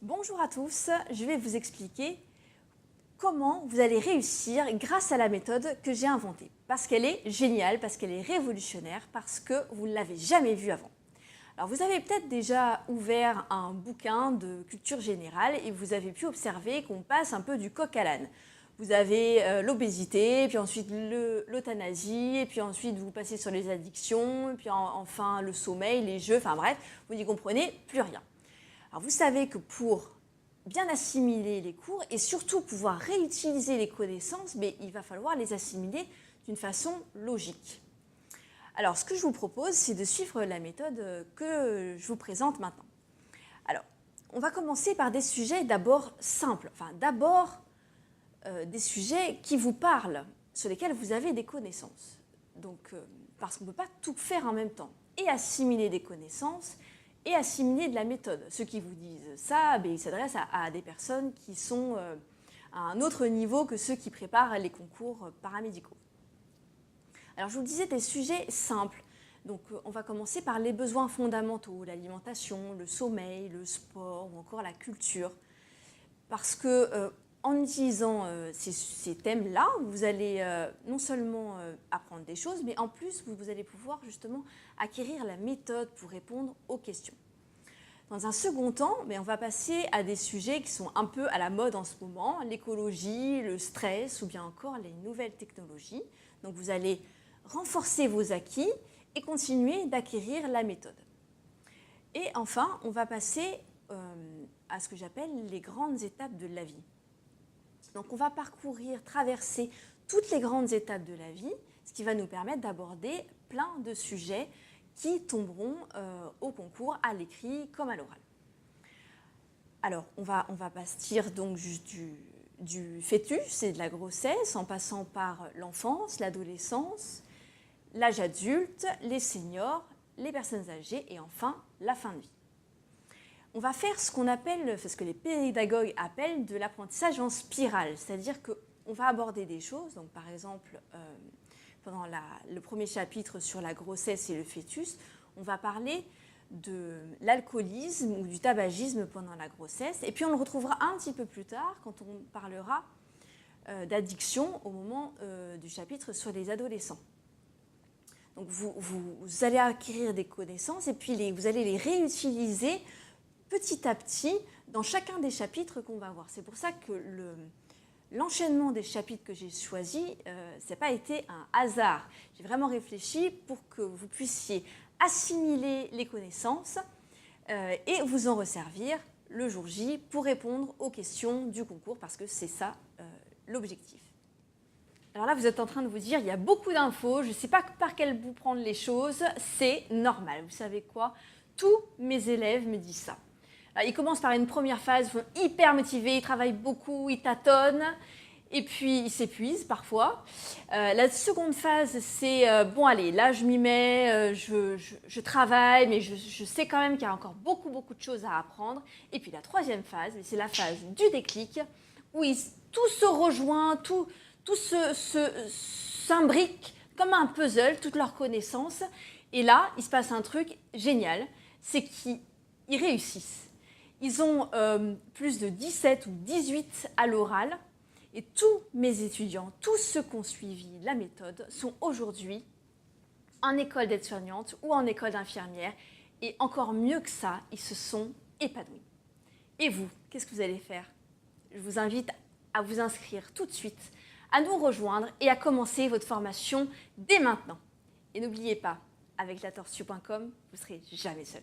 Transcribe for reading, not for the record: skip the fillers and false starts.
Bonjour à tous, je vais vous expliquer comment vous allez réussir grâce à la méthode que j'ai inventée. Parce qu'elle est géniale, parce qu'elle est révolutionnaire, parce que vous ne l'avez jamais vue avant. Alors vous avez peut-être déjà ouvert un bouquin de culture générale et vous avez pu observer qu'on passe un peu du coq à l'âne. Vous avez l'obésité, puis ensuite l'euthanasie, et puis ensuite vous passez sur les addictions, et puis enfin le sommeil, les jeux, enfin bref, vous n'y comprenez plus rien. Alors vous savez que pour bien assimiler les cours et surtout pouvoir réutiliser les connaissances, mais il va falloir les assimiler d'une façon logique. Alors ce que je vous propose, c'est de suivre la méthode que je vous présente maintenant. Alors, on va commencer par des sujets d'abord simples, des sujets qui vous parlent, sur lesquels vous avez des connaissances. Donc, parce qu'on ne peut pas tout faire en même temps, et assimiler des connaissances, et assimiler de la méthode. Ceux qui vous disent ça, ils s'adressent à des personnes qui sont à un autre niveau que ceux qui préparent les concours paramédicaux. Alors je vous le disais, des sujets simples. Donc on va commencer par les besoins fondamentaux, l'alimentation, le sommeil, le sport ou encore la culture. Parce que en utilisant ces thèmes-là, vous allez non seulement apprendre des choses, mais en plus vous allez pouvoir justement acquérir la méthode pour répondre aux questions. Dans un second temps, on va passer à des sujets qui sont un peu à la mode en ce moment, l'écologie, le stress ou bien encore les nouvelles technologies. Donc vous allez renforcer vos acquis et continuer d'acquérir la méthode. Et enfin, on va passer à ce que j'appelle les grandes étapes de la vie. Donc on va traverser toutes les grandes étapes de la vie, ce qui va nous permettre d'aborder plein de sujets qui tomberont au concours, à l'écrit comme à l'oral. Alors, on va partir donc juste du fœtus et de la grossesse, en passant par l'enfance, l'adolescence, l'âge adulte, les seniors, les personnes âgées et enfin la fin de vie. On va faire ce que les pédagogues appellent de l'apprentissage en spirale, c'est-à-dire qu'on va aborder des choses, donc par exemple pendant le premier chapitre sur la grossesse et le fœtus, on va parler de l'alcoolisme ou du tabagisme pendant la grossesse, et puis on le retrouvera un petit peu plus tard quand on parlera d'addiction au moment du chapitre sur les adolescents. Donc vous allez acquérir des connaissances et puis vous allez les réutiliser petit à petit dans chacun des chapitres qu'on va voir. C'est pour ça que l'enchaînement des chapitres que j'ai choisi, ça n'a pas été un hasard. J'ai vraiment réfléchi pour que vous puissiez assimiler les connaissances et vous en resservir le jour J pour répondre aux questions du concours, parce que c'est ça l'objectif. Alors là, vous êtes en train de vous dire, il y a beaucoup d'infos, je ne sais pas par quel bout prendre les choses, c'est normal. Vous savez quoi? Tous mes élèves me disent ça. Alors, ils commencent par une première phase, ils sont hyper motivés, ils travaillent beaucoup, ils tâtonnent, et puis ils s'épuisent parfois. La seconde phase, c'est bon allez, là je m'y mets, je travaille, mais je sais quand même qu'il y a encore beaucoup de choses à apprendre. Et puis la troisième phase, c'est la phase du déclic, où tout se rejoint, tout s'imbrique comme un puzzle, toutes leurs connaissances. Et là, il se passe un truc génial, c'est qu'ils réussissent. Ils ont plus de 17 ou 18 à l'oral. Et tous mes étudiants, tous ceux qui ont suivi la méthode, sont aujourd'hui en école d'aide-soignante ou en école d'infirmière. Et encore mieux que ça, ils se sont épanouis. Et vous, qu'est-ce que vous allez faire? Je vous invite à vous inscrire tout de suite, à nous rejoindre et à commencer votre formation dès maintenant. Et n'oubliez pas, avec latorsu.com, vous ne serez jamais seul.